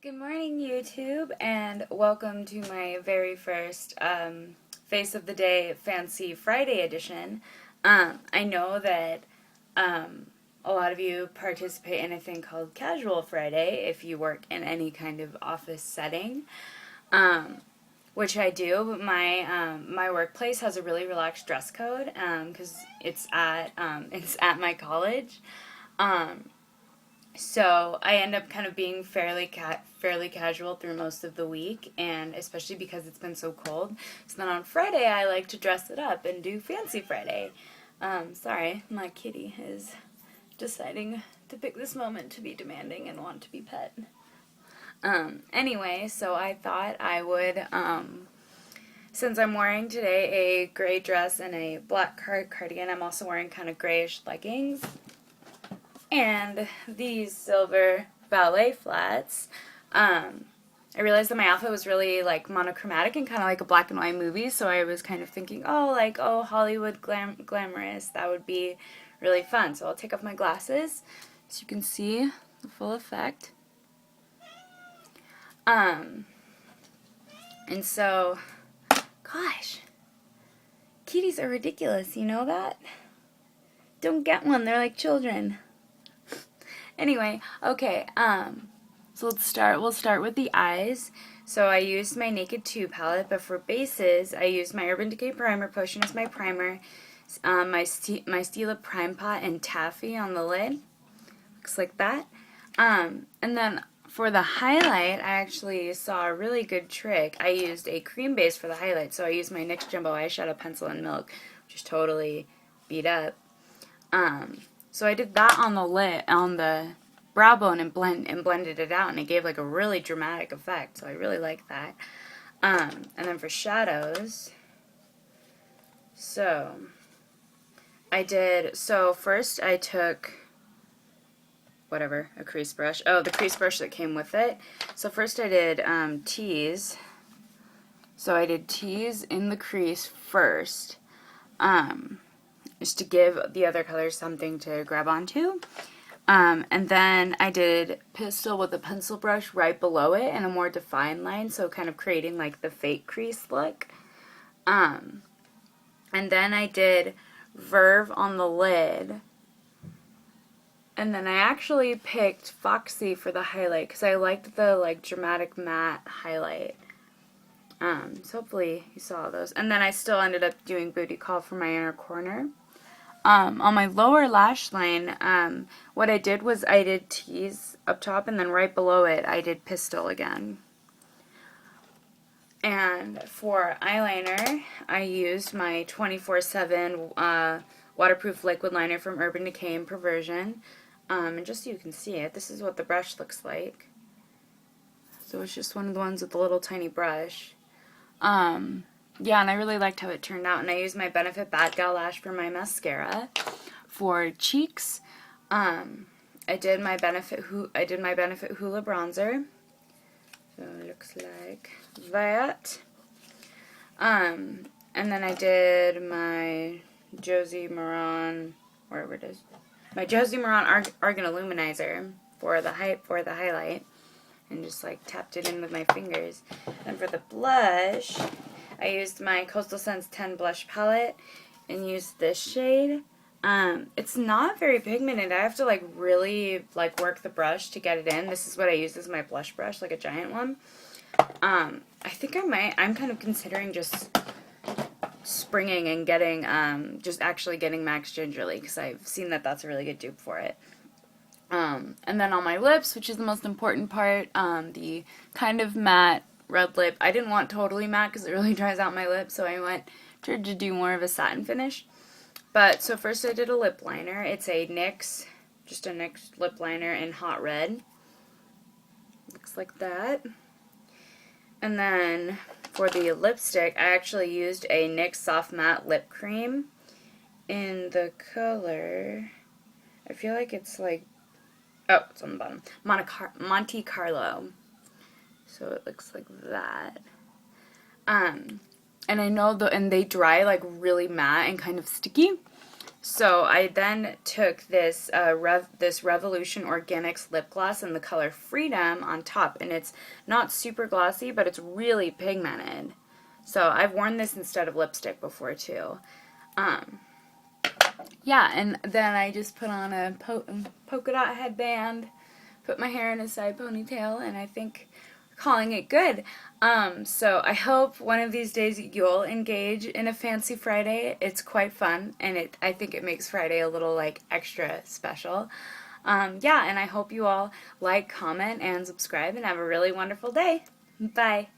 Good morning, YouTube, and welcome to my very first Face of the Day Fancy Friday edition. I know that a lot of you participate in a thing called Casual Friday if you work in any kind of office setting, which I do. But my workplace has a really relaxed dress code because it's at my college. So I end up kind of being fairly casual through most of the week, and especially because it's been so cold. So then on Friday I like to dress it up and do Fancy Friday. Sorry, my kitty is deciding to pick this moment to be demanding and want to be pet. Anyway, so I thought I would, since I'm wearing today a gray dress and a black cardigan, I'm also wearing kind of grayish leggings and these silver ballet flats. I realized that my outfit was really like monochromatic and kind of like a black and white movie, so I was kind of thinking, oh, Hollywood glamorous, that would be really fun. So I'll take off my glasses so you can see the full effect. And so, gosh, kitties are ridiculous, you know that? Don't get one, they're like children. Anyway, okay, so we'll start with the eyes. So I used my Naked 2 palette, but for bases, I used my Urban Decay Primer Potion as my primer, my Stila Prime Pot and Taffy on the lid. Looks like that. And then for the highlight, I actually saw a really good trick. I used a cream base for the highlight, so I used my NYX Jumbo Eyeshadow Pencil in Milk, which is totally beat up. So I did that on the lid, on the brow bone, and blended it out, and it gave like a really dramatic effect. So I really like that. And then for shadows, so first I took a crease brush. Oh, the crease brush that came with it. So first I did tease. So I did tease in the crease first. Just to give the other colors something to grab onto. And then I did Pistol with a pencil brush right below it in a more defined line, so kind of creating like the fake crease look. And then I did Verve on the lid. And then I actually picked Foxy for the highlight because I liked the like dramatic matte highlight. So hopefully you saw those. And then I still ended up doing Booty Call for my inner corner. On my lower lash line, what I did was I did tease up top, and then right below it I did Pistol again. And for eyeliner, I used my 24/7 waterproof liquid liner from Urban Decay and Perversion. And just so you can see it, this is what the brush looks like. So it's just one of the ones with the little tiny brush. Yeah, and I really liked how it turned out. And I used my Benefit Bad Gal Lash for my mascara. For cheeks, I did my Benefit Hoola bronzer. So it looks like that. And then I did my Josie Maran, wherever it is, my Josie Maran Argan Illuminizer for the highlight, and just like tapped it in with my fingers. And for the blush, I used my Coastal Scents 10 blush palette and used this shade. It's not very pigmented. I have to like really like work the brush to get it in. This is what I use as my blush brush, like a giant one. I think I'm kind of considering just springing and getting, just actually getting Max Gingerly, because I've seen that that's a really good dupe for it. And then on my lips, which is the most important part, the kind of matte red lip. I didn't want totally matte because it really dries out my lips, so I tried to do more of a satin finish. But so first I did a lip liner. It's a just a NYX lip liner in hot red. Looks like that. And then for the lipstick, I actually used a NYX Soft Matte Lip Cream in the color, I feel like it's like, oh, it's on the bottom, Monte Carlo. So it looks like that. And I know and they dry like really matte and kind of sticky. So I then took this this Revolution Organics lip gloss in the color Freedom on top, and it's not super glossy, but it's really pigmented. So I've worn this instead of lipstick before too. Yeah, and then I just put on a polka dot headband, put my hair in a side ponytail, and I think we're calling it good. So I hope one of these days you'll engage in a Fancy Friday. It's quite fun, and I think it makes Friday a little like extra special. Yeah, and I hope you all like, comment, and subscribe, and have a really wonderful day. Bye.